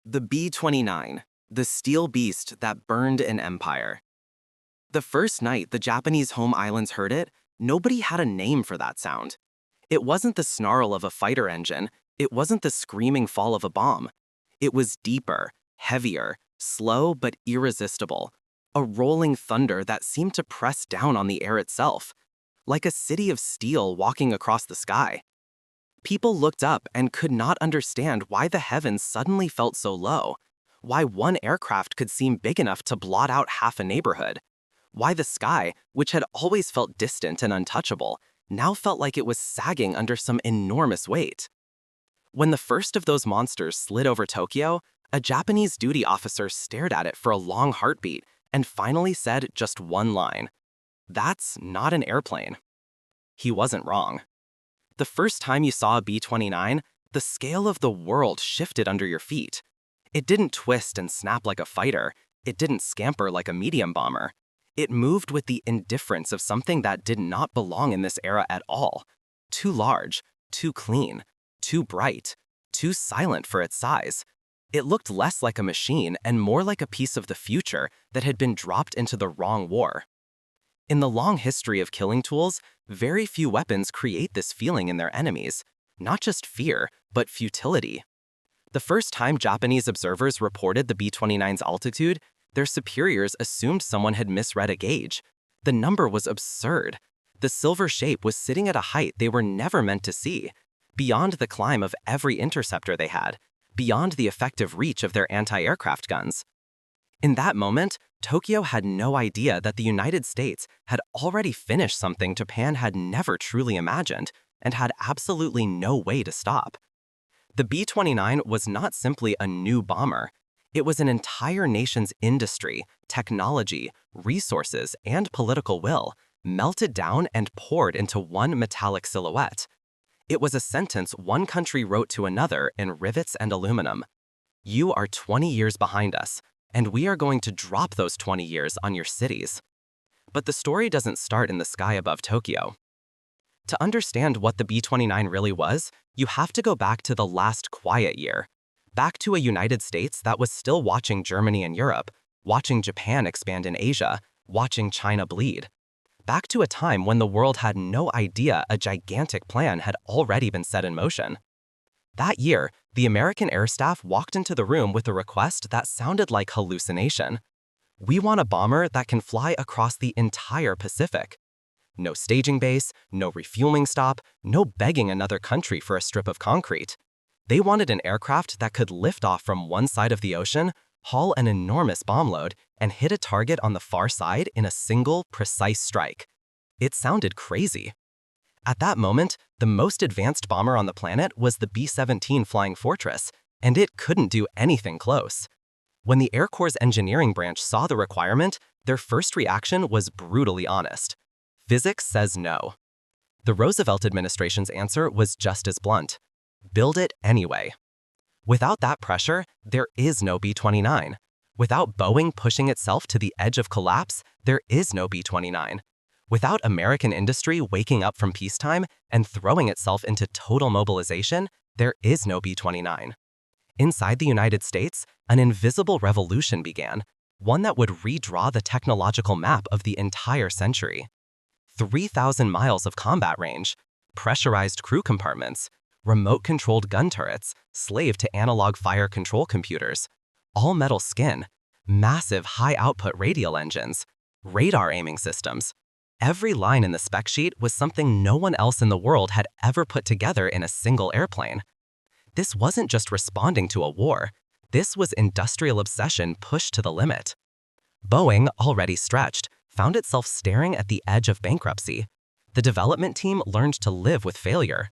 The B-29, the steel beast that burned an empire. The first night the Japanese home islands heard it, nobody had a name for that sound. It wasn't the snarl of a fighter engine, it wasn't the screaming fall of a bomb. It was deeper, heavier, slow but irresistible. A rolling thunder that seemed to press down on the air itself, like a city of steel walking across the sky. People looked up and could not understand why the heavens suddenly felt so low, why one aircraft could seem big enough to blot out half a neighborhood, why the sky, which had always felt distant and untouchable, now felt like it was sagging under some enormous weight. When the first of those monsters slid over Tokyo, a Japanese duty officer stared at it for a long heartbeat and finally said just one line: "That's not an airplane." He wasn't wrong. The first time you saw a B-29, the scale of the world shifted under your feet. It didn't twist and snap like a fighter. It didn't scamper like a medium bomber. It moved with the indifference of something that did not belong in this era at all. Too large, too clean, too bright, too silent for its size. It looked less like a machine and more like a piece of the future that had been dropped into the wrong war. In the long history of killing tools, very few weapons create this feeling in their enemies, not just fear, but futility. The first time Japanese observers reported the B-29's altitude, their superiors assumed someone had misread a gauge. The number was absurd. The silver shape was sitting at a height they were never meant to see, beyond the climb of every interceptor they had, beyond the effective reach of their anti-aircraft guns. In that moment, Tokyo had no idea that the United States had already finished something Japan had never truly imagined and had absolutely no way to stop. The B-29 was not simply a new bomber. It was an entire nation's industry, technology, resources, and political will melted down and poured into one metallic silhouette. It was a sentence one country wrote to another in rivets and aluminum. "You are 20 years behind us, and we are going to drop those 20 years on your cities." But the story doesn't start in the sky above Tokyo. To understand what the B-29 really was, you have to go back to the last quiet year, back to a United States that was still watching Germany and Europe, watching Japan expand in Asia, watching China bleed. Back to a time when the world had no idea a gigantic plan had already been set in motion. That year, the American Air Staff walked into the room with a request that sounded like hallucination. "We want a bomber that can fly across the entire Pacific." No staging base, no refueling stop, no begging another country for a strip of concrete. They wanted an aircraft that could lift off from one side of the ocean, haul an enormous bomb load, and hit a target on the far side in a single, precise strike. It sounded crazy. At that moment, the most advanced bomber on the planet was the B-17 Flying Fortress, and it couldn't do anything close. When the Air Corps' engineering branch saw the requirement, their first reaction was brutally honest. Physics says no. The Roosevelt administration's answer was just as blunt: build it anyway. Without that pressure, there is no B-29. Without Boeing pushing itself to the edge of collapse, there is no B-29. Without American industry waking up from peacetime and throwing itself into total mobilization, there is no B-29. Inside the United States, an invisible revolution began, one that would redraw the technological map of the entire century. 3,000 miles of combat range, pressurized crew compartments, remote-controlled gun turrets, slave to analog fire control computers, all-metal skin, massive high-output radial engines, radar aiming systems. Every line in the spec sheet was something no one else in the world had ever put together in a single airplane. This wasn't just responding to a war. This was industrial obsession pushed to the limit. Boeing, already stretched, found itself staring at the edge of bankruptcy. The development team learned to live with failure.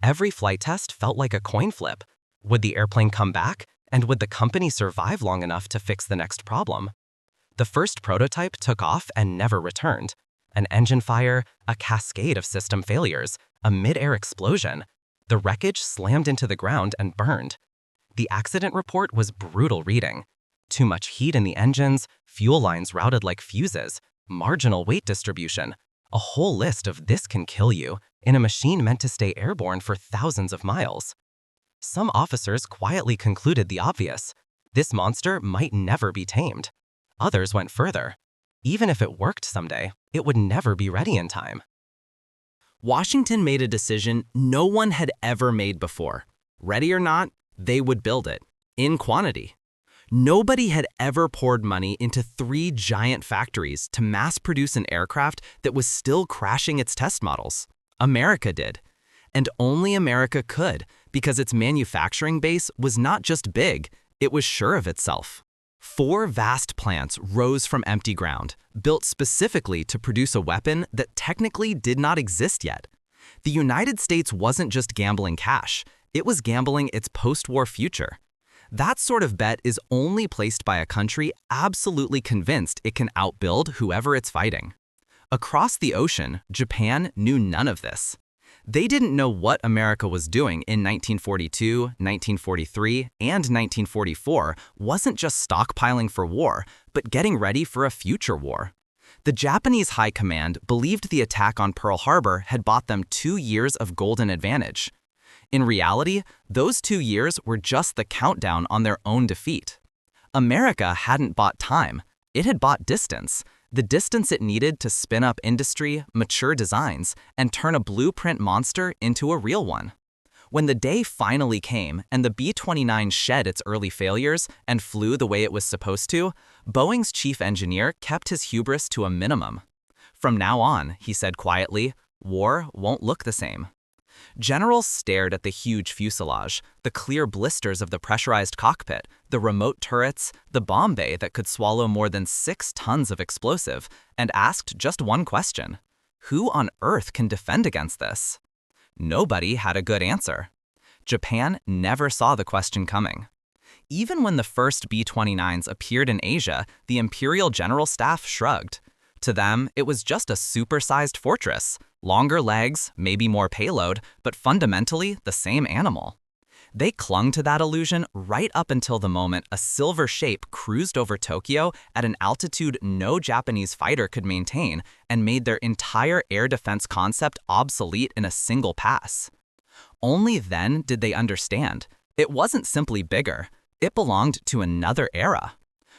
Every flight test felt like a coin flip. Would the airplane come back? And would the company survive long enough to fix the next problem? The first prototype took off and never returned. An engine fire, a cascade of system failures, a mid-air explosion. The wreckage slammed into the ground and burned. The accident report was brutal reading. Too much heat in the engines, fuel lines routed like fuses, marginal weight distribution, a whole list of "this can kill you" in a machine meant to stay airborne for thousands of miles. Some officers quietly concluded the obvious: This monster might never be tamed. Others went further. Even if it worked someday, it would never be ready in time. Washington made a decision no one had ever made before. Ready or not, they would build it. In quantity. Nobody had ever poured money into 3 giant factories to mass produce an aircraft that was still crashing its test models. America did. And only America could, because its manufacturing base was not just big, it was sure of itself. 4 vast plants rose from empty ground, built specifically to produce a weapon that technically did not exist yet. The United States wasn't just gambling cash, it was gambling its post-war future. That sort of bet is only placed by a country absolutely convinced it can outbuild whoever it's fighting. Across the ocean, Japan knew none of this. They didn't know what America was doing in 1942, 1943, and 1944 wasn't just stockpiling for war, but getting ready for a future war. The Japanese High Command believed the attack on Pearl Harbor had bought them 2 years of golden advantage. In reality, those 2 years were just the countdown on their own defeat. America hadn't bought time, it had bought distance. The distance it needed to spin up industry, mature designs, and turn a blueprint monster into a real one. When the day finally came and the B-29 shed its early failures and flew the way it was supposed to, Boeing's chief engineer kept his hubris to a minimum. From now on, he said quietly, war won't look the same. Generals stared at the huge fuselage, the clear blisters of the pressurized cockpit, the remote turrets, the bomb bay that could swallow more than 6 tons of explosive, and asked just one question. Who on earth can defend against this? Nobody had a good answer. Japan never saw the question coming. Even when the first B-29s appeared in Asia, the Imperial General Staff shrugged. To them, it was just a supersized fortress. Longer legs, maybe more payload, but fundamentally the same animal. They clung to that illusion right up until the moment a silver shape cruised over Tokyo at an altitude no Japanese fighter could maintain and made their entire air defense concept obsolete in a single pass. Only then did they understand. It wasn't simply bigger, it belonged to another era.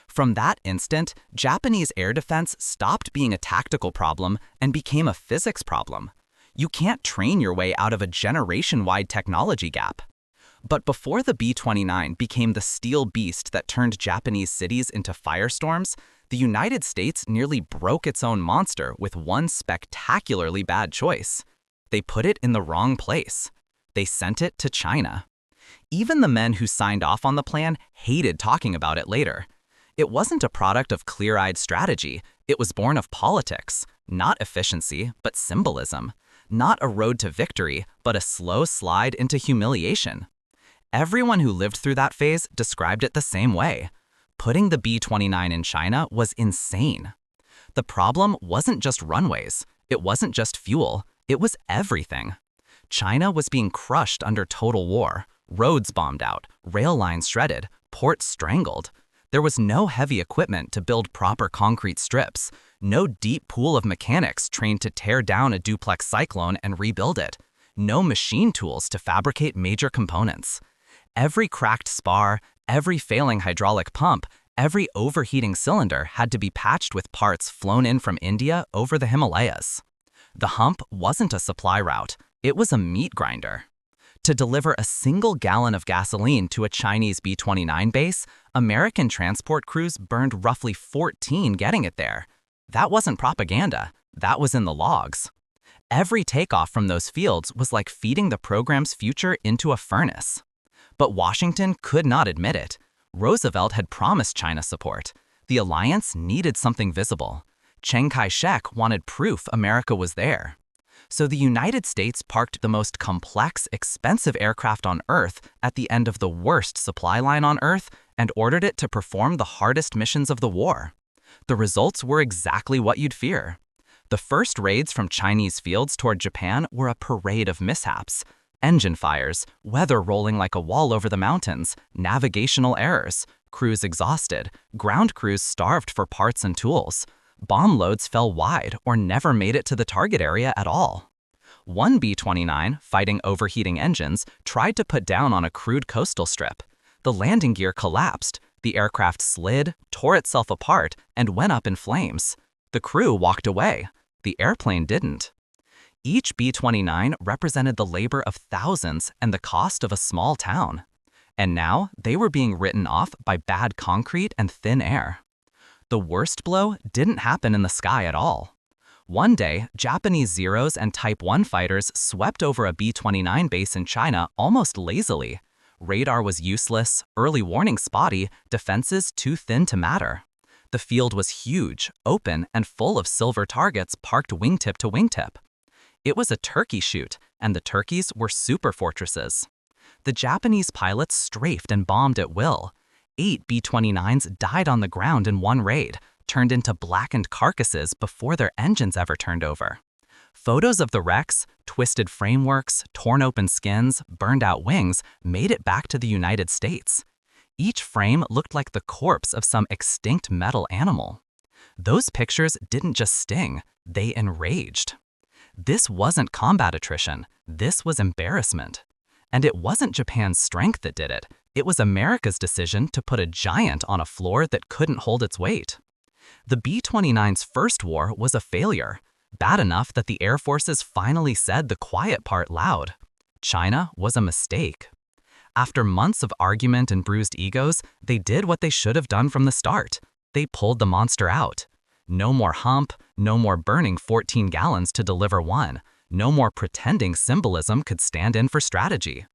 From that instant, Japanese air defense stopped being a tactical problem and became a physics problem. You can't train your way out of a generation-wide technology gap. But before the B-29 became the steel beast that turned Japanese cities into firestorms, the United States nearly broke its own monster with one spectacularly bad choice. They put it in the wrong place. They sent it to China. Even the men who signed off on the plan hated talking about it later. It wasn't a product of clear-eyed strategy, it was born of politics, not efficiency, but symbolism, not a road to victory, but a slow slide into humiliation. Everyone who lived through that phase described it the same way. Putting the B-29 in China was insane. The problem wasn't just runways, it wasn't just fuel, it was everything. China was being crushed under total war, roads bombed out, rail lines shredded, ports strangled. There was no heavy equipment to build proper concrete strips, no deep pool of mechanics trained to tear down a duplex cyclone and rebuild it, no machine tools to fabricate major components. Every cracked spar, every failing hydraulic pump, every overheating cylinder had to be patched with parts flown in from India over the Himalayas. The hump wasn't a supply route, it was a meat grinder. To deliver a single gallon of gasoline to a Chinese B-29 base, American transport crews burned roughly 14 getting it there. That wasn't propaganda, that was in the logs. Every takeoff from those fields was like feeding the program's future into a furnace. But Washington could not admit it. Roosevelt had promised China support. The alliance needed something visible. Chiang Kai-shek wanted proof America was there. So the United States parked the most complex, expensive aircraft on Earth at the end of the worst supply line on Earth and ordered it to perform the hardest missions of the war. The results were exactly what you'd fear. The first raids from Chinese fields toward Japan were a parade of mishaps. Engine fires, weather rolling like a wall over the mountains, navigational errors, crews exhausted, ground crews starved for parts and tools. Bomb loads fell wide or never made it to the target area at all. One B-29, fighting overheating engines, tried to put down on a crude coastal strip. The landing gear collapsed. The aircraft slid, tore itself apart, and went up in flames. The crew walked away. The airplane didn't. Each B-29 represented the labor of thousands and the cost of a small town. And now they were being written off by bad concrete and thin air. The worst blow didn't happen in the sky at all. One day, Japanese Zeros and Type 1 fighters swept over a B-29 base in China almost lazily. Radar was useless, early warning spotty, defenses too thin to matter. The field was huge, open, and full of silver targets parked wingtip to wingtip. It was a turkey shoot, and the turkeys were superfortresses. The Japanese pilots strafed and bombed at will. 8 B-29s died on the ground in one raid, turned into blackened carcasses before their engines ever turned over. Photos of the wrecks, twisted frameworks, torn open skins, burned out wings made it back to the United States. Each frame looked like the corpse of some extinct metal animal. Those pictures didn't just sting, they enraged. This wasn't combat attrition, this was embarrassment. And it wasn't Japan's strength that did it, it was America's decision to put a giant on a floor that couldn't hold its weight. The B-29's first war was a failure, bad enough that the Air Forces finally said the quiet part loud. China was a mistake. After months of argument and bruised egos, they did what they should have done from the start. They pulled the monster out. No more hump, no more burning 14 gallons to deliver one. No more pretending symbolism could stand in for strategy.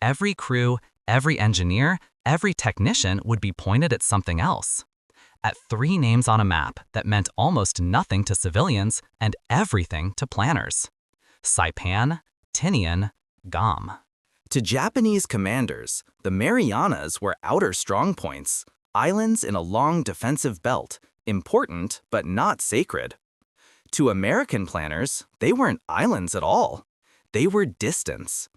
Every crew, every engineer, every technician would be pointed at something else. At 3 names on a map that meant almost nothing to civilians and everything to planners. Saipan, Tinian, Guam. To Japanese commanders, the Marianas were outer strongpoints, islands in a long defensive belt, important but not sacred. To American planners, they weren't islands at all. They were distance.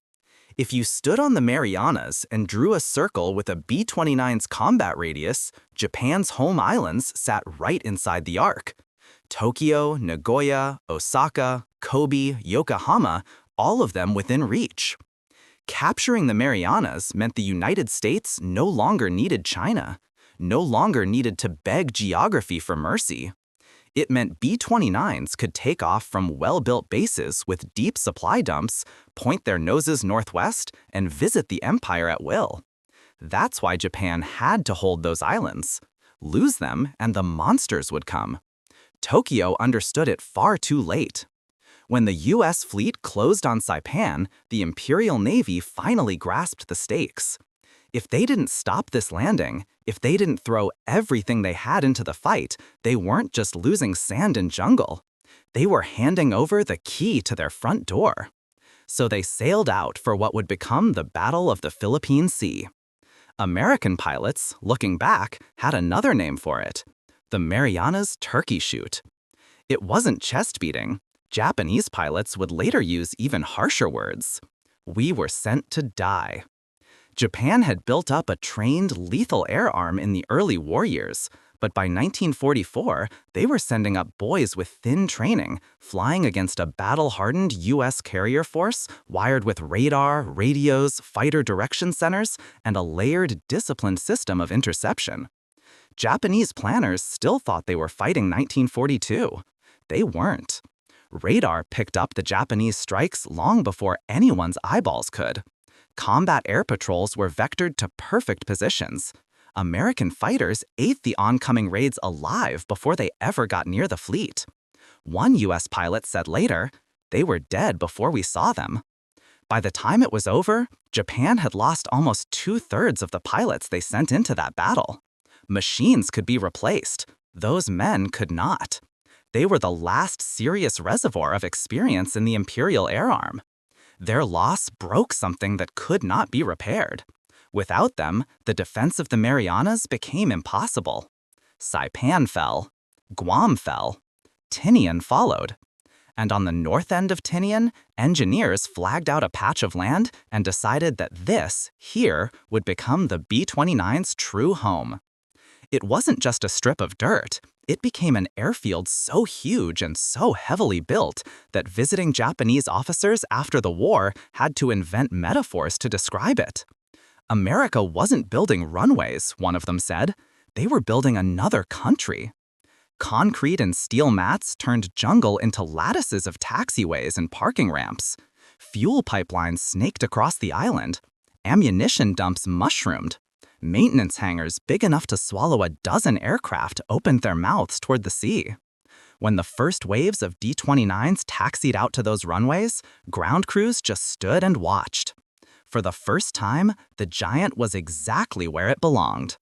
If you stood on the Marianas and drew a circle with a B-29's combat radius, Japan's home islands sat right inside the arc. Tokyo, Nagoya, Osaka, Kobe, Yokohama, all of them within reach. Capturing the Marianas meant the United States no longer needed China, no longer needed to beg geography for mercy. It meant B-29s could take off from well-built bases with deep supply dumps, point their noses northwest, and visit the empire at will. That's why Japan had to hold those islands. Lose them, and the monsters would come. Tokyo understood it far too late. When the U.S. fleet closed on Saipan, the Imperial Navy finally grasped the stakes. If they didn't stop this landing, if they didn't throw everything they had into the fight, they weren't just losing sand and jungle. They were handing over the key to their front door. So they sailed out for what would become the Battle of the Philippine Sea. American pilots, looking back, had another name for it: the Marianas Turkey Shoot. It wasn't chest beating. Japanese pilots would later use even harsher words. We were sent to die. Japan had built up a trained, lethal air arm in the early war years, but by 1944, they were sending up boys with thin training, flying against a battle-hardened U.S. carrier force wired with radar, radios, fighter direction centers, and a layered, disciplined system of interception. Japanese planners still thought they were fighting 1942. They weren't. Radar picked up the Japanese strikes long before anyone's eyeballs could. Combat air patrols were vectored to perfect positions. American fighters ate the oncoming raids alive before they ever got near the fleet. One U.S. pilot said later, "They were dead before we saw them." By the time it was over, Japan had lost almost 2/3 of the pilots they sent into that battle. Machines could be replaced. Those men could not. They were the last serious reservoir of experience in the Imperial Air Arm. Their loss broke something that could not be repaired. Without them, the defense of the Marianas became impossible. Saipan fell. Guam fell. Tinian followed. And on the north end of Tinian, engineers flagged out a patch of land and decided that this, here, would become the B-29's true home. It wasn't just a strip of dirt. It became an airfield so huge and so heavily built that visiting Japanese officers after the war had to invent metaphors to describe it. America wasn't building runways, one of them said. They were building another country. Concrete and steel mats turned jungle into lattices of taxiways and parking ramps. Fuel pipelines snaked across the island. Ammunition dumps mushroomed. Maintenance hangars big enough to swallow a dozen aircraft opened their mouths toward the sea. When the first waves of B-29s taxied out to those runways, ground crews just stood and watched. For the first time, the giant was exactly where it belonged.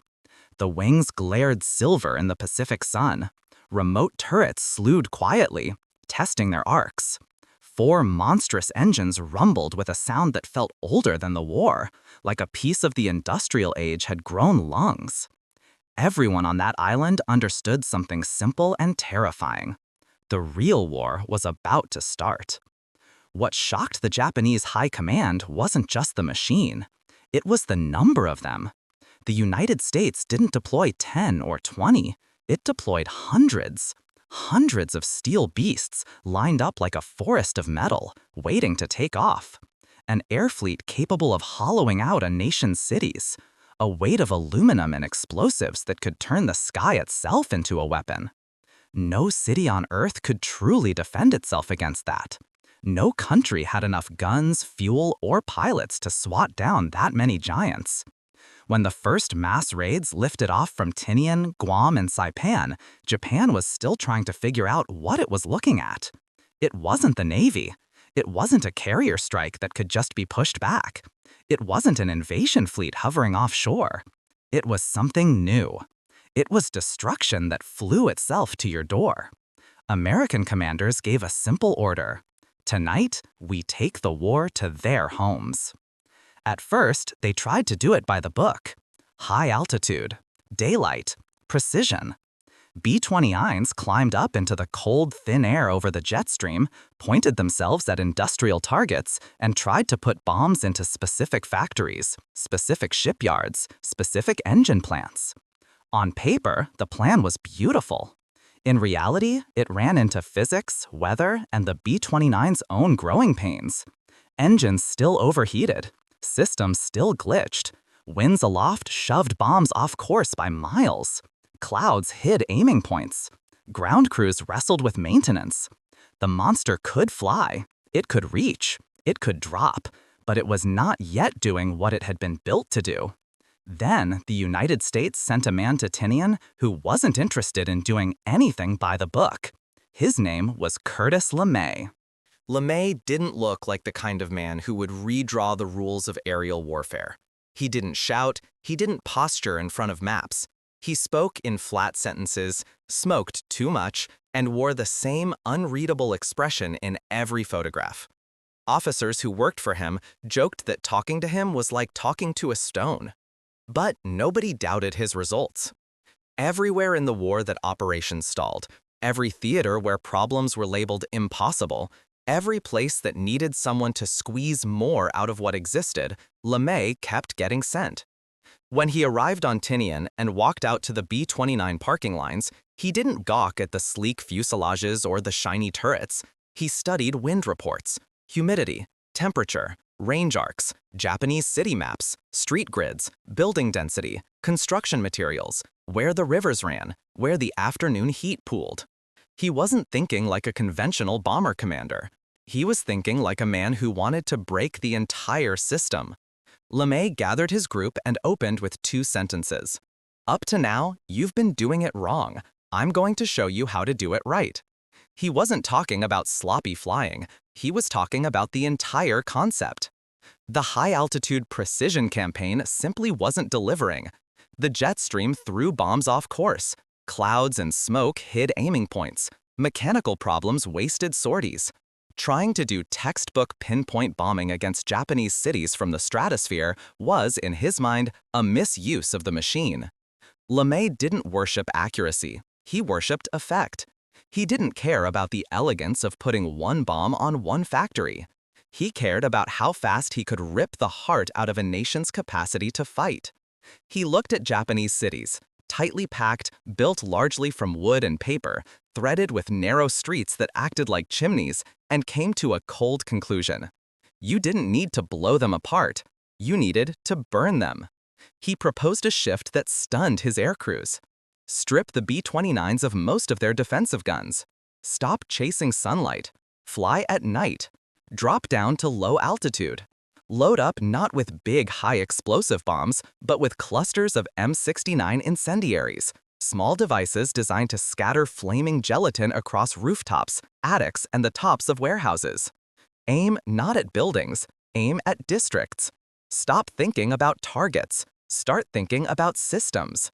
The wings glared silver in the Pacific sun. Remote turrets slewed quietly, testing their arcs. 4 monstrous engines rumbled with a sound that felt older than the war, like a piece of the industrial age had grown lungs. Everyone on that island understood something simple and terrifying. The real war was about to start. What shocked the Japanese high command wasn't just the machine. It was the number of them. The United States didn't deploy 10 or 20. It deployed hundreds. Hundreds of steel beasts lined up like a forest of metal, waiting to take off. An air fleet capable of hollowing out a nation's cities. A weight of aluminum and explosives that could turn the sky itself into a weapon. No city on Earth could truly defend itself against that. No country had enough guns, fuel, or pilots to swat down that many giants. When the first mass raids lifted off from Tinian, Guam, and Saipan, Japan was still trying to figure out what it was looking at. It wasn't the Navy. It wasn't a carrier strike that could just be pushed back. It wasn't an invasion fleet hovering offshore. It was something new. It was destruction that flew itself to your door. American commanders gave a simple order. Tonight, we take the war to their homes. At first, they tried to do it by the book. High altitude, daylight, precision. B-29s climbed up into the cold, thin air over the jet stream, pointed themselves at industrial targets, and tried to put bombs into specific factories, specific shipyards, specific engine plants. On paper, the plan was beautiful. In reality, it ran into physics, weather, and the B-29's own growing pains. Engines still overheated. Systems still glitched. Winds aloft shoved bombs off course by miles. Clouds hid aiming points. Ground crews wrestled with maintenance. The monster could fly. It could reach. It could drop. But it was not yet doing what it had been built to do. Then, the United States sent a man to Tinian who wasn't interested in doing anything by the book. His name was Curtis LeMay. LeMay didn't look like the kind of man who would redraw the rules of aerial warfare. He didn't shout, he didn't posture in front of maps. He spoke in flat sentences, smoked too much, and wore the same unreadable expression in every photograph. Officers who worked for him joked that talking to him was like talking to a stone. But nobody doubted his results. Everywhere in the war that operations stalled, every theater where problems were labeled impossible, every place that needed someone to squeeze more out of what existed, LeMay kept getting sent. When he arrived on Tinian and walked out to the B-29 parking lines, he didn't gawk at the sleek fuselages or the shiny turrets. He studied wind reports, humidity, temperature, range arcs, Japanese city maps, street grids, building density, construction materials, where the rivers ran, where the afternoon heat pooled. He wasn't thinking like a conventional bomber commander. He was thinking like a man who wanted to break the entire system. LeMay gathered his group and opened with 2 sentences. Up to now, you've been doing it wrong. I'm going to show you how to do it right. He wasn't talking about sloppy flying. He was talking about the entire concept. The high-altitude precision campaign simply wasn't delivering. The jet stream threw bombs off course. Clouds and smoke hid aiming points. Mechanical problems wasted sorties. Trying to do textbook pinpoint bombing against Japanese cities from the stratosphere was, in his mind, a misuse of the machine. LeMay didn't worship accuracy. He worshipped effect. He didn't care about the elegance of putting one bomb on one factory. He cared about how fast he could rip the heart out of a nation's capacity to fight. He looked at Japanese cities, tightly packed, built largely from wood and paper, threaded with narrow streets that acted like chimneys, and came to a cold conclusion. You didn't need to blow them apart. You needed to burn them. He proposed a shift that stunned his air crews. Strip the B-29s of most of their defensive guns. Stop chasing sunlight. Fly at night. Drop down to low altitude. Load up not with big, high-explosive bombs, but with clusters of M69 incendiaries, small devices designed to scatter flaming gelatin across rooftops, attics, and the tops of warehouses. Aim not at buildings, aim at districts. Stop thinking about targets. Start thinking about systems.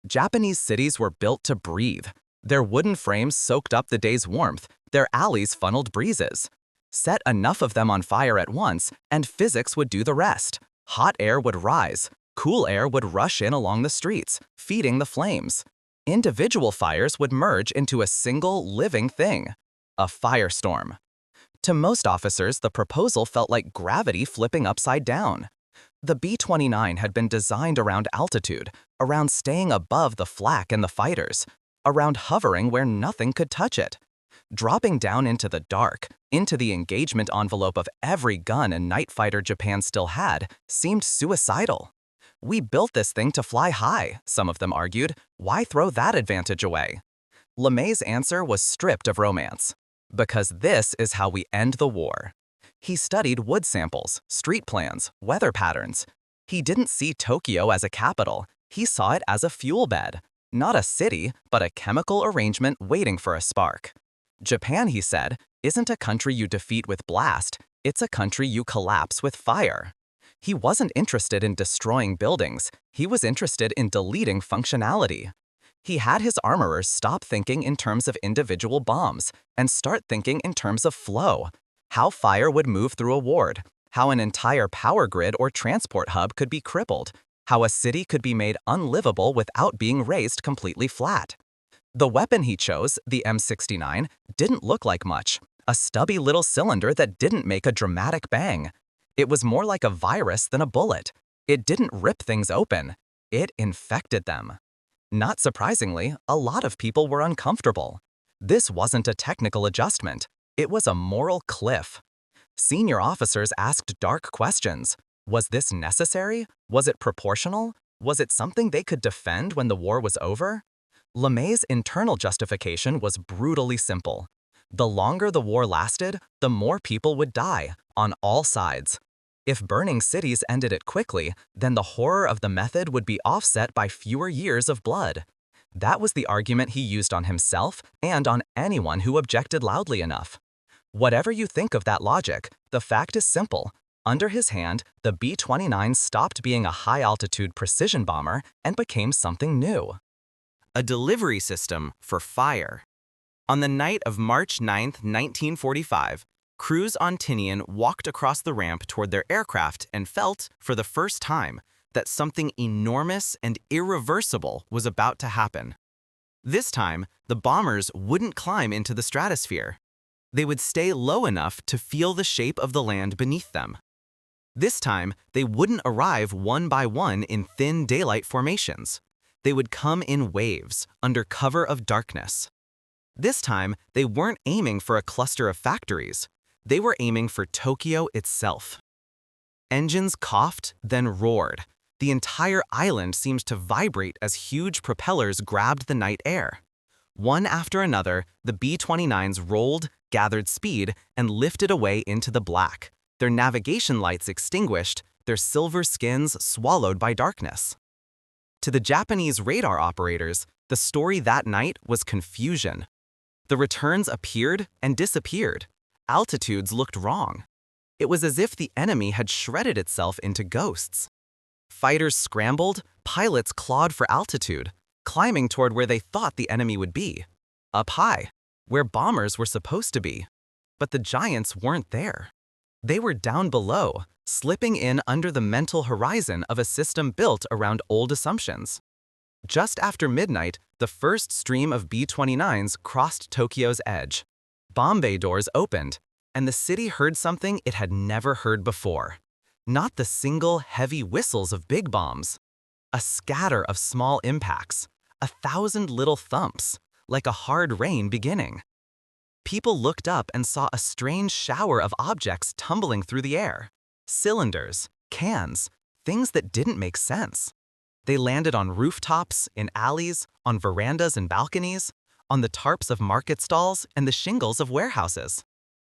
Japanese cities were built to breathe. Their wooden frames soaked up the day's warmth, their alleys funneled breezes. Set enough of them on fire at once, and physics would do the rest. Hot air would rise, cool air would rush in along the streets, feeding the flames. Individual fires would merge into a single living thing, a firestorm. To most officers, the proposal felt like gravity flipping upside down. The B-29 had been designed around altitude, around staying above the flak and the fighters, around hovering where nothing could touch it. Dropping down into the dark, into the engagement envelope of every gun and night fighter Japan still had, seemed suicidal. We built this thing to fly high, some of them argued. Why throw that advantage away? LeMay's answer was stripped of romance. Because this is how we end the war. He studied wood samples, street plans, weather patterns. He didn't see Tokyo as a capital. He saw it as a fuel bed. Not a city, but a chemical arrangement waiting for a spark. Japan, he said, isn't a country you defeat with blast, it's a country you collapse with fire. He wasn't interested in destroying buildings, he was interested in deleting functionality. He had his armorers stop thinking in terms of individual bombs and start thinking in terms of flow. How fire would move through a ward, how an entire power grid or transport hub could be crippled, how a city could be made unlivable without being raised completely flat. The weapon he chose, the M69, didn't look like much, a stubby little cylinder that didn't make a dramatic bang. It was more like a virus than a bullet. It didn't rip things open, it infected them. Not surprisingly, a lot of people were uncomfortable. This wasn't a technical adjustment, it was a moral cliff. Senior officers asked dark questions. Was this necessary? Was it proportional? Was it something they could defend when the war was over? LeMay's internal justification was brutally simple. The longer the war lasted, the more people would die, on all sides. If burning cities ended it quickly, then the horror of the method would be offset by fewer years of blood. That was the argument he used on himself and on anyone who objected loudly enough. Whatever you think of that logic, the fact is simple. Under his hand, the B-29 stopped being a high-altitude precision bomber and became something new. A delivery system for fire. On the night of March 9, 1945, crews on Tinian walked across the ramp toward their aircraft and felt, for the first time, that something enormous and irreversible was about to happen. This time, the bombers wouldn't climb into the stratosphere. They would stay low enough to feel the shape of the land beneath them. This time, they wouldn't arrive one by one in thin daylight formations. They would come in waves, under cover of darkness. This time, they weren't aiming for a cluster of factories. They were aiming for Tokyo itself. Engines coughed, then roared. The entire island seemed to vibrate as huge propellers grabbed the night air. One after another, the B-29s rolled, gathered speed, and lifted away into the black, their navigation lights extinguished, their silver skins swallowed by darkness. To the Japanese radar operators, the story that night was confusion. The returns appeared and disappeared. Altitudes looked wrong. It was as if the enemy had shredded itself into ghosts. Fighters scrambled, pilots clawed for altitude, climbing toward where they thought the enemy would be. Up high, where bombers were supposed to be. But the giants weren't there. They were down below, slipping in under the mental horizon of a system built around old assumptions. Just after midnight, the first stream of B-29s crossed Tokyo's edge. Bomb bay doors opened, and the city heard something it had never heard before. Not the single heavy whistles of big bombs. A scatter of small impacts, 1,000 little thumps, like a hard rain beginning. People looked up and saw a strange shower of objects tumbling through the air. Cylinders, cans, things that didn't make sense. They landed on rooftops, in alleys, on verandas and balconies, on the tarps of market stalls and the shingles of warehouses.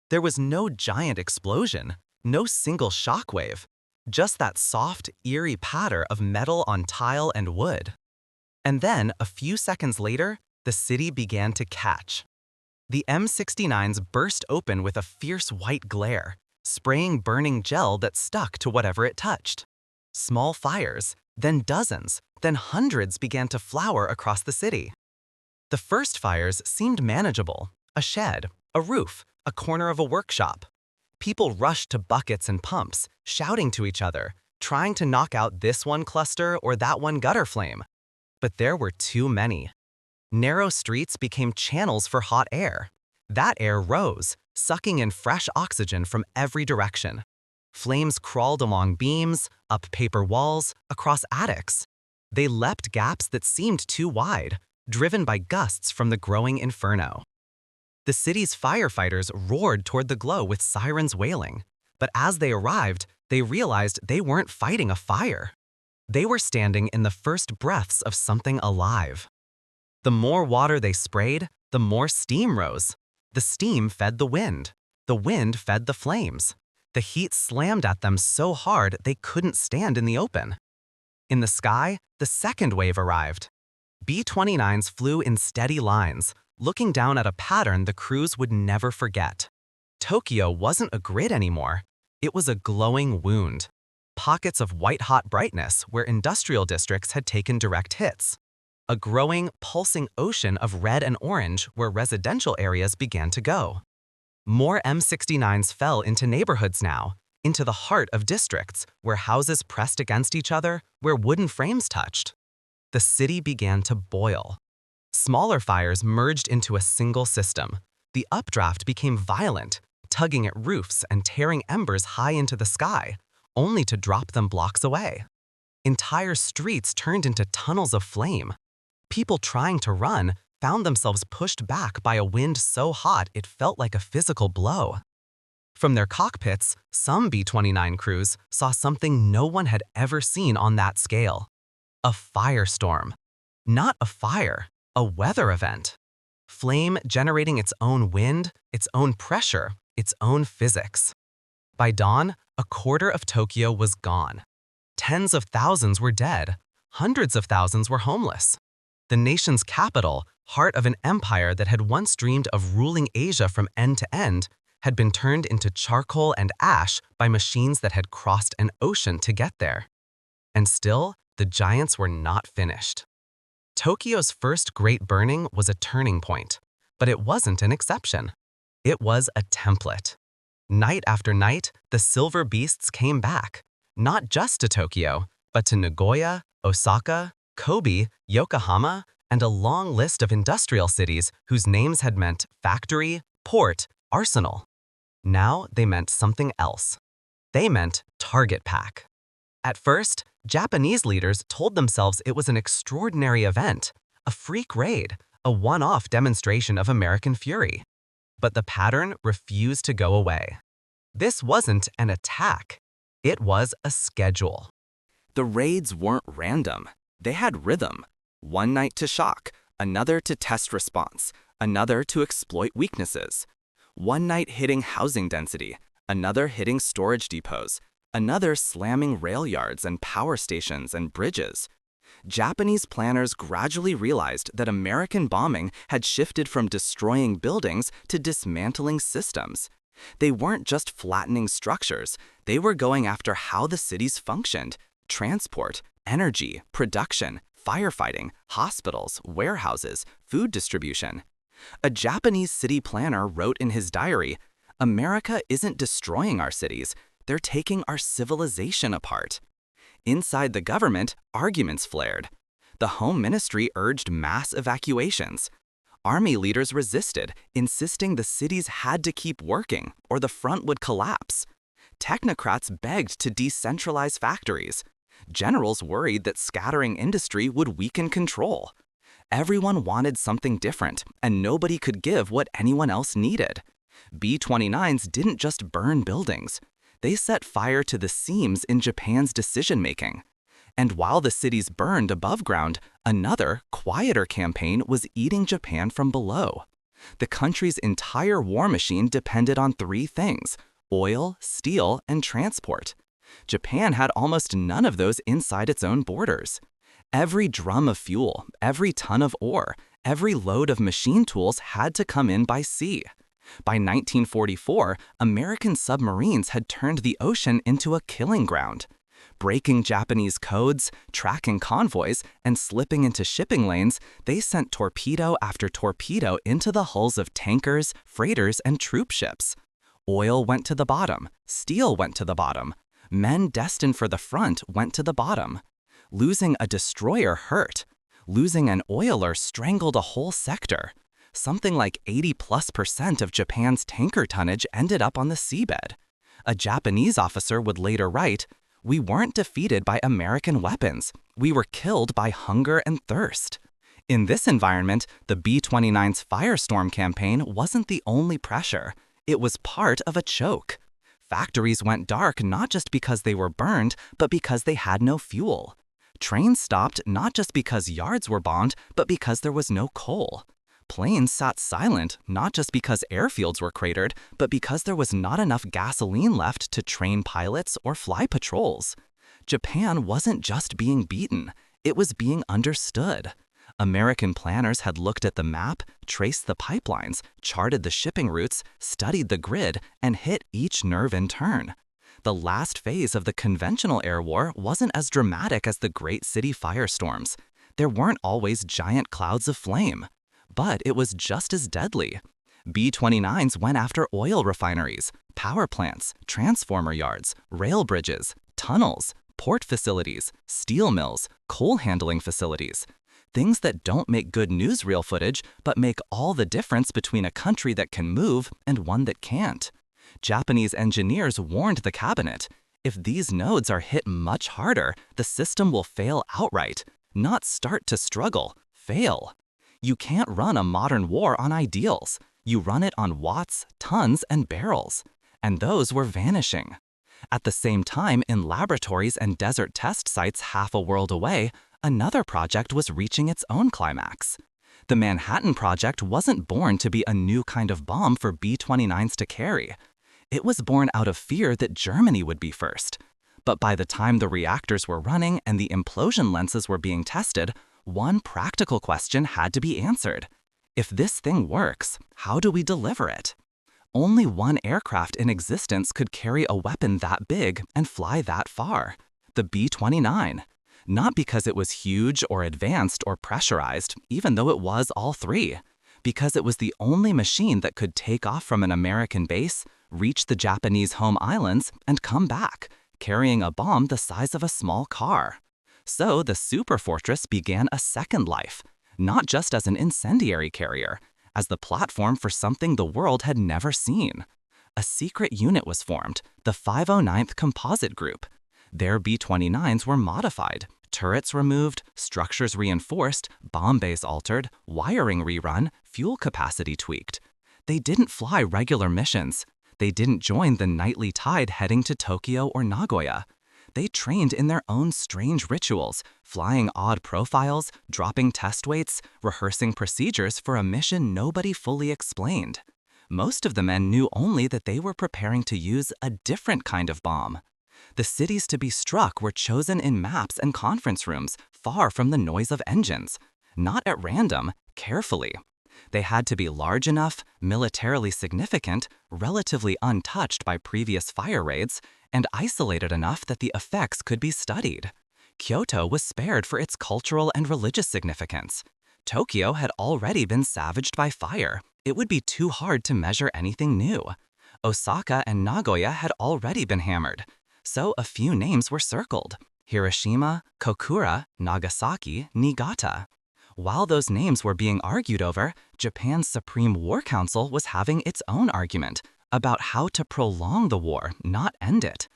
There was no giant explosion, no single shockwave, just that soft, eerie patter of metal on tile and wood. And then, a few seconds later, the city began to catch. The M69s burst open with a fierce white glare, spraying burning gel that stuck to whatever it touched. Small fires, then dozens, then hundreds began to flower across the city. The first fires seemed manageable: a shed, a roof, a corner of a workshop. People rushed to buckets and pumps, shouting to each other, trying to knock out this one cluster or that one gutter flame. But there were too many. Narrow streets became channels for hot air. That air rose, sucking in fresh oxygen from every direction. Flames crawled along beams, up paper walls, across attics. They leapt gaps that seemed too wide, driven by gusts from the growing inferno. The city's firefighters roared toward the glow with sirens wailing, but as they arrived, they realized they weren't fighting a fire. They were standing in the first breaths of something alive. The more water they sprayed, the more steam rose. The steam fed the wind fed the flames. The heat slammed at them so hard they couldn't stand in the open. In the sky, the second wave arrived. B-29s flew in steady lines, looking down at a pattern the crews would never forget. Tokyo wasn't a grid anymore. It was a glowing wound. Pockets of white-hot brightness where industrial districts had taken direct hits. A growing, pulsing ocean of red and orange where residential areas began to go. More M69s fell into neighborhoods now, into the heart of districts where houses pressed against each other, where wooden frames touched. The city began to boil. Smaller fires merged into a single system. The updraft became violent, tugging at roofs and tearing embers high into the sky, only to drop them blocks away. Entire streets turned into tunnels of flame. People trying to run found themselves pushed back by a wind so hot it felt like a physical blow. From their cockpits, some B-29 crews saw something no one had ever seen on that scale. A firestorm. Not a fire, a weather event. Flame generating its own wind, its own pressure, its own physics. By dawn, a quarter of Tokyo was gone. Tens of thousands were dead. Hundreds of thousands were homeless. The nation's capital, heart of an empire that had once dreamed of ruling Asia from end to end, had been turned into charcoal and ash by machines that had crossed an ocean to get there. And still, the giants were not finished. Tokyo's first great burning was a turning point, but it wasn't an exception. It was a template. Night after night, the silver beasts came back, not just to Tokyo, but to Nagoya, Osaka, Kobe, Yokohama, and a long list of industrial cities whose names had meant factory, port, arsenal. Now they meant something else. They meant target pack. At first, Japanese leaders told themselves it was an extraordinary event, a freak raid, a one-off demonstration of American fury. But the pattern refused to go away. This wasn't an attack. It was a schedule. The raids weren't random. They had rhythm. One night to shock, another to test response, another to exploit weaknesses. One night hitting housing density, another hitting storage depots, another slamming rail yards and power stations and bridges. Japanese planners gradually realized that American bombing had shifted from destroying buildings to dismantling systems. They weren't just flattening structures, they were going after how the cities functioned: transport, energy, production, firefighting, hospitals, warehouses, food distribution. A Japanese city planner wrote in his diary, "America isn't destroying our cities, they're taking our civilization apart." Inside the government, arguments flared. The Home Ministry urged mass evacuations. Army leaders resisted, insisting the cities had to keep working or the front would collapse. Technocrats begged to decentralize factories. Generals worried that scattering industry would weaken control. Everyone wanted something different, and nobody could give what anyone else needed. B-29s didn't just burn buildings. They set fire to the seams in Japan's decision-making. And while the cities burned above ground, another, quieter campaign was eating Japan from below. The country's entire war machine depended on three things: oil, steel, and transport. Japan had almost none of those inside its own borders. Every drum of fuel, every ton of ore, every load of machine tools had to come in by sea. By 1944, American submarines had turned the ocean into a killing ground. Breaking Japanese codes, tracking convoys, and slipping into shipping lanes, they sent torpedo after torpedo into the hulls of tankers, freighters, and troop ships. Oil went to the bottom, steel went to the bottom. Men destined for the front went to the bottom. Losing a destroyer hurt. Losing an oiler strangled a whole sector. Something like 80+% of Japan's tanker tonnage ended up on the seabed. A Japanese officer would later write, "We weren't defeated by American weapons. We were killed by hunger and thirst." In this environment, the B-29's firestorm campaign wasn't the only pressure. It was part of a choke. Factories went dark not just because they were burned, but because they had no fuel. Trains stopped not just because yards were bombed, but because there was no coal. Planes sat silent not just because airfields were cratered, but because there was not enough gasoline left to train pilots or fly patrols. Japan wasn't just being beaten, it was being understood. American planners had looked at the map, traced the pipelines, charted the shipping routes, studied the grid, and hit each nerve in turn. The last phase of the conventional air war wasn't as dramatic as the great city firestorms. There weren't always giant clouds of flame. But it was just as deadly. B-29s went after oil refineries, power plants, transformer yards, rail bridges, tunnels, port facilities, steel mills, coal handling facilities. Things that don't make good newsreel footage, but make all the difference between a country that can move and one that can't. Japanese engineers warned the cabinet, if these nodes are hit much harder, the system will fail outright, not start to struggle, fail. You can't run a modern war on ideals. You run it on watts, tons, and barrels. And those were vanishing. At the same time, in laboratories and desert test sites half a world away, another project was reaching its own climax. The Manhattan Project wasn't born to be a new kind of bomb for B-29s to carry. It was born out of fear that Germany would be first. But by the time the reactors were running and the implosion lenses were being tested, one practical question had to be answered. If this thing works, how do we deliver it? Only one aircraft in existence could carry a weapon that big and fly that far: the B-29. Not because it was huge or advanced or pressurized, even though it was all three. Because it was the only machine that could take off from an American base, reach the Japanese home islands, and come back, carrying a bomb the size of a small car. So the Superfortress began a second life, not just as an incendiary carrier, as the platform for something the world had never seen. A secret unit was formed, the 509th Composite Group. Their B-29s were modified, turrets removed, structures reinforced, bomb bays altered, wiring rerun, fuel capacity tweaked. They didn't fly regular missions. They didn't join the nightly tide heading to Tokyo or Nagoya. They trained in their own strange rituals, flying odd profiles, dropping test weights, rehearsing procedures for a mission nobody fully explained. Most of the men knew only that they were preparing to use a different kind of bomb. The cities to be struck were chosen in maps and conference rooms, far from the noise of engines. Not at random, carefully. They had to be large enough, militarily significant, relatively untouched by previous fire raids, and isolated enough that the effects could be studied. Kyoto was spared for its cultural and religious significance. Tokyo had already been savaged by fire. It would be too hard to measure anything new. Osaka and Nagoya had already been hammered. So a few names were circled: Hiroshima, Kokura, Nagasaki, Niigata. While those names were being argued over, Japan's Supreme War Council was having its own argument about how to prolong the war, not end it.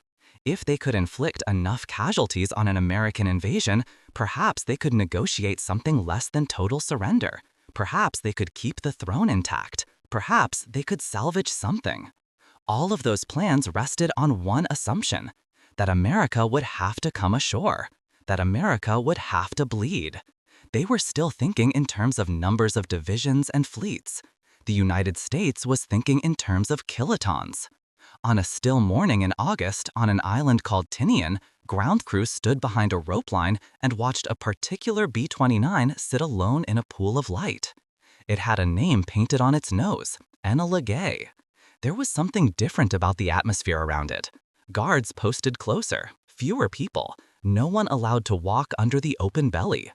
If they could inflict enough casualties on an American invasion, perhaps they could negotiate something less than total surrender. Perhaps they could keep the throne intact. Perhaps they could salvage something. All of those plans rested on one assumption, that America would have to come ashore, that America would have to bleed. They were still thinking in terms of numbers of divisions and fleets. The United States was thinking in terms of kilotons. On a still morning in August, on an island called Tinian, ground crews stood behind a rope line and watched a particular B-29 sit alone in a pool of light. It had a name painted on its nose, Enola Gay. There was something different about the atmosphere around it. Guards posted closer, fewer people, no one allowed to walk under the open belly.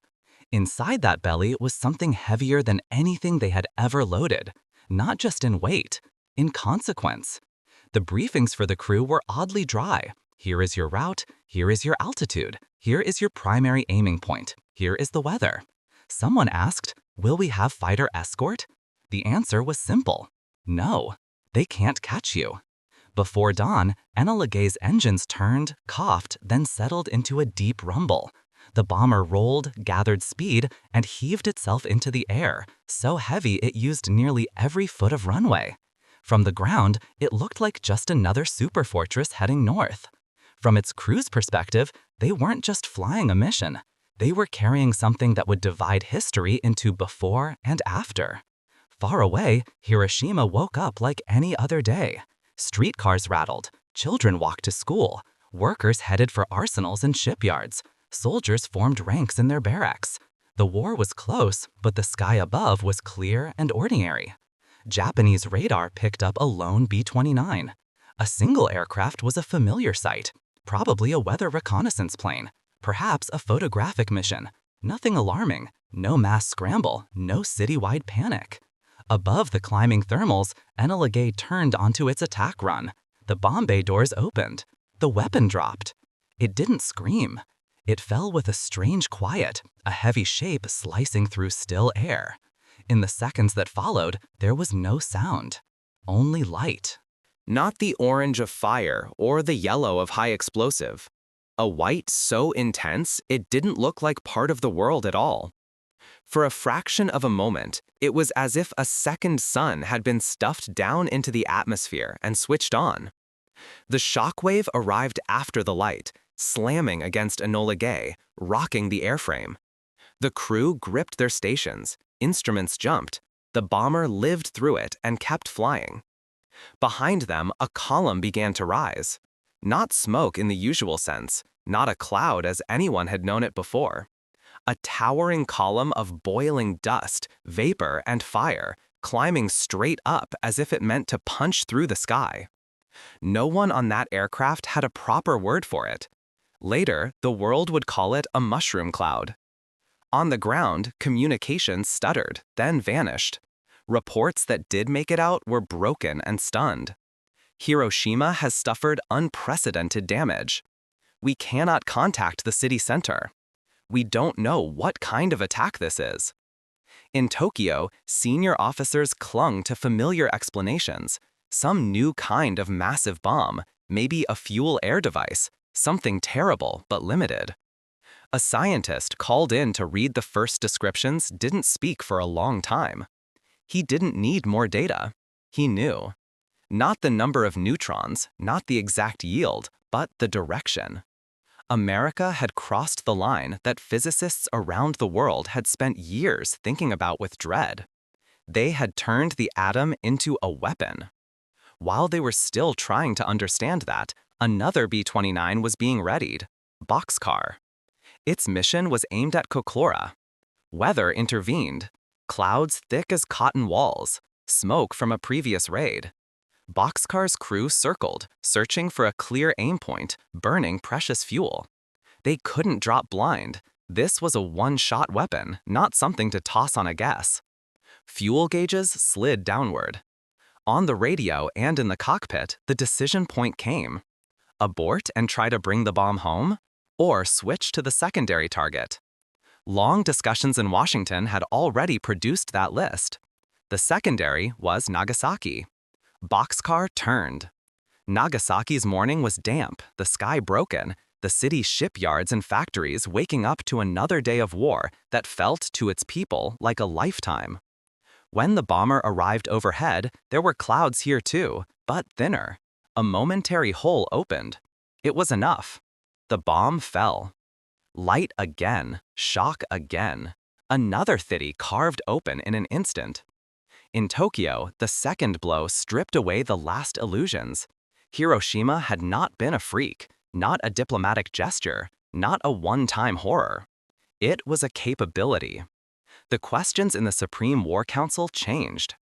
Inside that belly was something heavier than anything they had ever loaded, not just in weight, in consequence. The briefings for the crew were oddly dry. Here is your route, here is your altitude, here is your primary aiming point, here is the weather. Someone asked, "Will we have fighter escort?" The answer was simple. No, they can't catch you. Before dawn, Enola Gay's engines turned, coughed, then settled into a deep rumble. The bomber rolled, gathered speed, and heaved itself into the air, so heavy it used nearly every foot of runway. From the ground, it looked like just another superfortress heading north. From its crew's perspective, they weren't just flying a mission. They were carrying something that would divide history into before and after. Far away, Hiroshima woke up like any other day. Streetcars rattled, children walked to school, workers headed for arsenals and shipyards, soldiers formed ranks in their barracks. The war was close, but the sky above was clear and ordinary. Japanese radar picked up a lone B-29. A single aircraft was a familiar sight, probably a weather reconnaissance plane, perhaps a photographic mission. Nothing alarming, no mass scramble, no citywide panic. Above the climbing thermals, Enola Gay turned onto its attack run. The bomb bay doors opened. The weapon dropped. It didn't scream. It fell with a strange quiet, a heavy shape slicing through still air. In the seconds that followed, there was no sound, only light. Not the orange of fire or the yellow of high explosive. A white so intense it didn't look like part of the world at all. For a fraction of a moment, it was as if a second sun had been stuffed down into the atmosphere and switched on. The shockwave arrived after the light, slamming against Enola Gay, rocking the airframe. The crew gripped their stations, instruments jumped, the bomber lived through it and kept flying. Behind them, a column began to rise. Not smoke in the usual sense, not a cloud as anyone had known it before. A towering column of boiling dust, vapor, and fire, climbing straight up as if it meant to punch through the sky. No one on that aircraft had a proper word for it. Later, the world would call it a mushroom cloud. On the ground, communications stuttered, then vanished. Reports that did make it out were broken and stunned. Hiroshima has suffered unprecedented damage. We cannot contact the city center. We don't know what kind of attack this is. In Tokyo, senior officers clung to familiar explanations. Some new kind of massive bomb, maybe a fuel-air device, something terrible but limited. A scientist called in to read the first descriptions didn't speak for a long time. He didn't need more data. He knew. Not the number of neutrons, not the exact yield, but the direction. America had crossed the line that physicists around the world had spent years thinking about with dread. They had turned the atom into a weapon. While they were still trying to understand that, another B-29 was being readied, Boxcar. Its mission was aimed at Koklora. Weather intervened. Clouds thick as cotton walls, smoke from a previous raid. Boxcar's crew circled, searching for a clear aim point, burning precious fuel. They couldn't drop blind. This was a one-shot weapon, not something to toss on a guess. Fuel gauges slid downward. On the radio and in the cockpit, the decision point came. Abort and try to bring the bomb home, or switch to the secondary target. Long discussions in Washington had already produced that list. The secondary was Nagasaki. Boxcar turned. Nagasaki's morning was damp, the sky broken, the city's shipyards and factories waking up to another day of war that felt to its people like a lifetime. When the bomber arrived overhead, there were clouds here too, but thinner. A momentary hole opened. It was enough. The bomb fell. Light again, shock again. Another city carved open in an instant. In Tokyo, the second blow stripped away the last illusions. Hiroshima had not been a freak, not a diplomatic gesture, not a one-time horror. It was a capability. The questions in the Supreme War Council changed.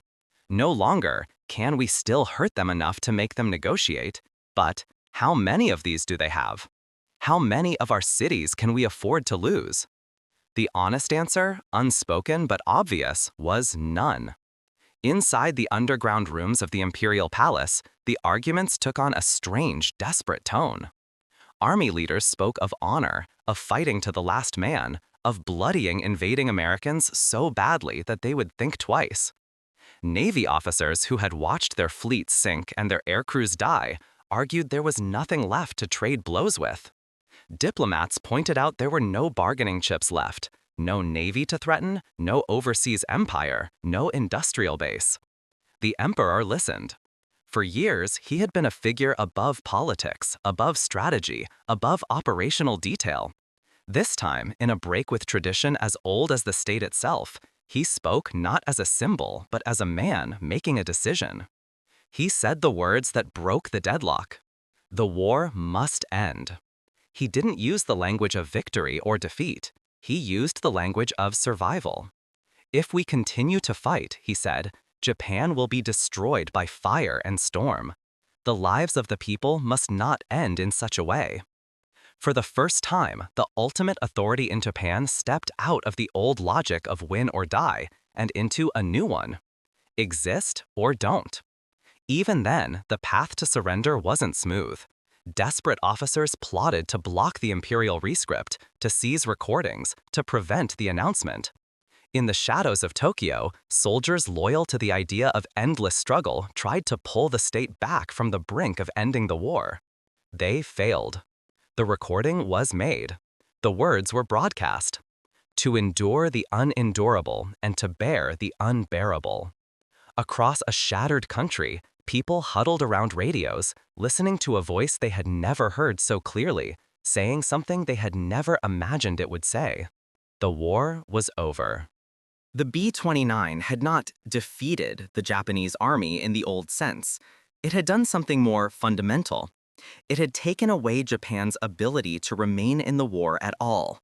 No longer, can we still hurt them enough to make them negotiate, but how many of these do they have? How many of our cities can we afford to lose? The honest answer, unspoken but obvious, was none. Inside the underground rooms of the Imperial Palace, the arguments took on a strange, desperate tone. Army leaders spoke of honor, of fighting to the last man, of bloodying invading Americans so badly that they would think twice. Navy officers who had watched their fleets sink and their air crews die argued there was nothing left to trade blows with. Diplomats pointed out there were no bargaining chips left, no navy to threaten, no overseas empire, no industrial base. The emperor listened. For years, he had been a figure above politics, above strategy, above operational detail. This time, in a break with tradition as old as the state itself, he spoke not as a symbol, but as a man making a decision. He said the words that broke the deadlock. The war must end. He didn't use the language of victory or defeat. He used the language of survival. If we continue to fight, he said, Japan will be destroyed by fire and storm. The lives of the people must not end in such a way. For the first time, the ultimate authority in Japan stepped out of the old logic of win or die and into a new one. Exist or don't. Even then, the path to surrender wasn't smooth. Desperate officers plotted to block the imperial rescript, to seize recordings, to prevent the announcement. In the shadows of Tokyo, soldiers loyal to the idea of endless struggle tried to pull the state back from the brink of ending the war. They failed. The recording was made. The words were broadcast. To endure the unendurable and to bear the unbearable. Across a shattered country, people huddled around radios, listening to a voice they had never heard so clearly, saying something they had never imagined it would say. The war was over. The B-29 had not defeated the Japanese army in the old sense. It had done something more fundamental. It had taken away Japan's ability to remain in the war at all.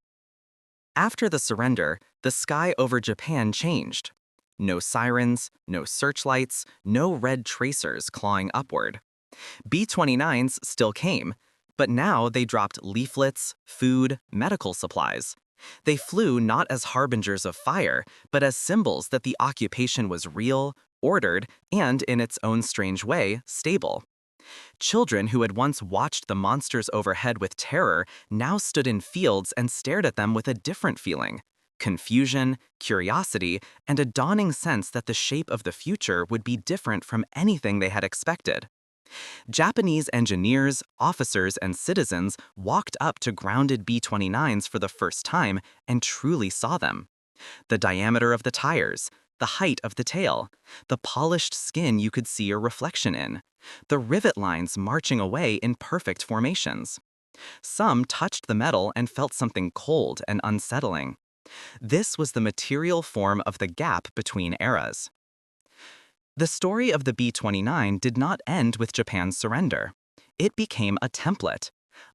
After the surrender, the sky over Japan changed. No sirens, no searchlights, no red tracers clawing upward. B-29s still came, but now they dropped leaflets, food, medical supplies. They flew not as harbingers of fire, but as symbols that the occupation was real, ordered, and, in its own strange way, stable. Children who had once watched the monsters overhead with terror now stood in fields and stared at them with a different feeling. Confusion, curiosity, and a dawning sense that the shape of the future would be different from anything they had expected. Japanese engineers, officers, and citizens walked up to grounded B-29s for the first time and truly saw them. The diameter of the tires, the height of the tail, the polished skin you could see your reflection in, the rivet lines marching away in perfect formations. Some touched the metal and felt something cold and unsettling. This was the material form of the gap between eras. The story of the B-29 did not end with Japan's surrender. It became a template.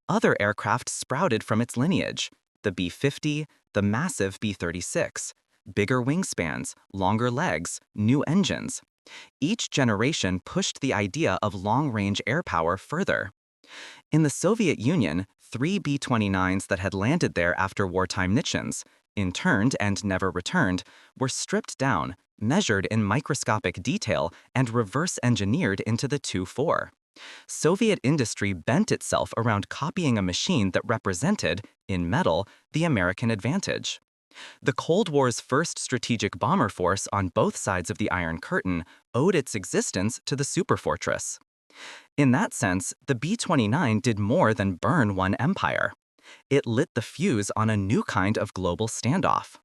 Other aircraft sprouted from its lineage: the B-50, the massive B-36, bigger wingspans, longer legs, new engines. Each generation pushed the idea of long-range air power further. In the Soviet Union, 3 B-29s that had landed there after wartime missions, interned and never returned, were stripped down, measured in microscopic detail, and reverse-engineered into the Tu-4. Soviet industry bent itself around copying a machine that represented, in metal, the American advantage. The Cold War's first strategic bomber force on both sides of the Iron Curtain owed its existence to the Superfortress. In that sense, the B-29 did more than burn one empire. It lit the fuse on a new kind of global standoff.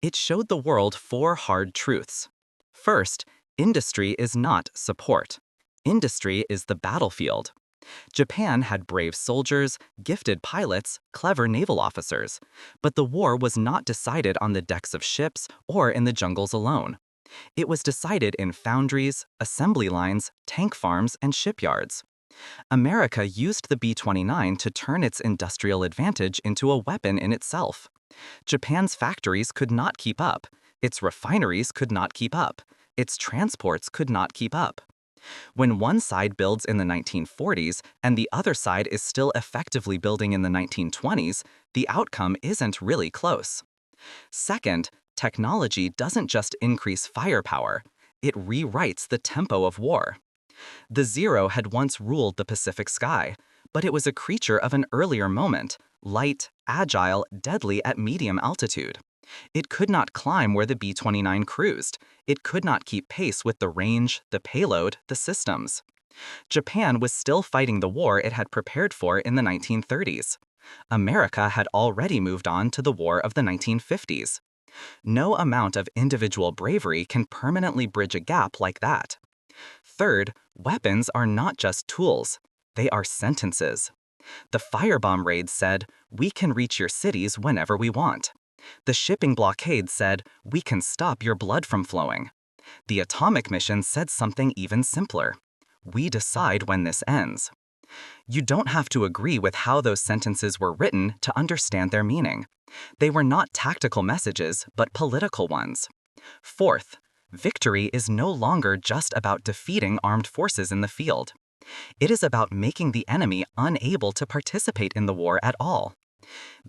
It showed the world 4 hard truths. First, industry is not support. Industry is the battlefield. Japan had brave soldiers, gifted pilots, clever naval officers. But the war was not decided on the decks of ships or in the jungles alone. It was decided in foundries, assembly lines, tank farms, and shipyards. America used the B-29 to turn its industrial advantage into a weapon in itself. Japan's factories could not keep up. Its refineries could not keep up. Its transports could not keep up. When one side builds in the 1940s and the other side is still effectively building in the 1920s, the outcome isn't really close. Second, technology doesn't just increase firepower, it rewrites the tempo of war. The Zero had once ruled the Pacific sky, but it was a creature of an earlier moment, light, agile, deadly at medium altitude. It could not climb where the B-29 cruised. It could not keep pace with the range, the payload, the systems. Japan was still fighting the war it had prepared for in the 1930s. America had already moved on to the war of the 1950s. No amount of individual bravery can permanently bridge a gap like that. Third, weapons are not just tools. They are sentences. The firebomb raid said, "We can reach your cities whenever we want." The shipping blockade said, "We can stop your blood from flowing." The atomic mission said something even simpler. "We decide when this ends." You don't have to agree with how those sentences were written to understand their meaning. They were not tactical messages, but political ones. Fourth, victory is no longer just about defeating armed forces in the field. It is about making the enemy unable to participate in the war at all.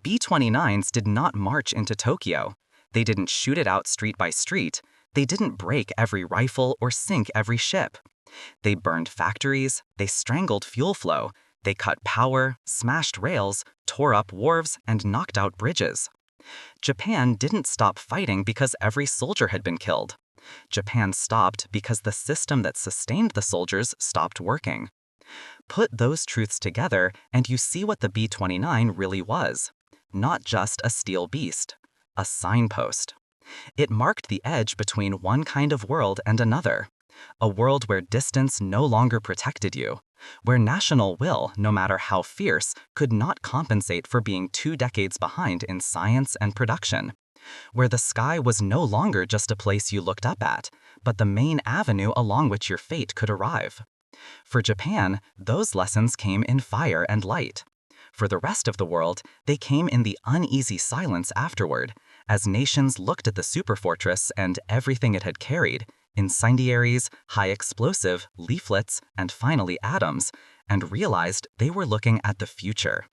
B-29s did not march into Tokyo. They didn't shoot it out street by street. They didn't break every rifle or sink every ship. They burned factories, they strangled fuel flow, they cut power, smashed rails, tore up wharves, and knocked out bridges. Japan didn't stop fighting because every soldier had been killed. Japan stopped because the system that sustained the soldiers stopped working. Put those truths together and you see what the B-29 really was. Not just a steel beast. A signpost. It marked the edge between one kind of world and another. A world where distance no longer protected you. Where national will, no matter how fierce, could not compensate for being 2 decades behind in science and production. Where the sky was no longer just a place you looked up at, but the main avenue along which your fate could arrive. For Japan, those lessons came in fire and light. For the rest of the world, they came in the uneasy silence afterward, as nations looked at the Superfortress and everything it had carried, incendiaries, high explosive, leaflets, and finally atoms, and realized they were looking at the future.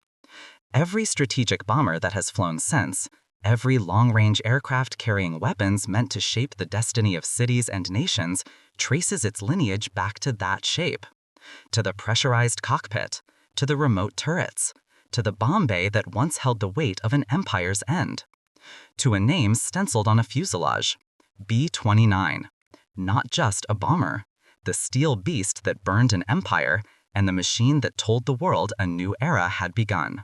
Every strategic bomber that has flown since, every long-range aircraft carrying weapons meant to shape the destiny of cities and nations, traces its lineage back to that shape. To the pressurized cockpit, to the remote turrets, to the bomb bay that once held the weight of an empire's end. To a name stenciled on a fuselage, B-29. Not just a bomber, the steel beast that burned an empire and the machine that told the world a new era had begun.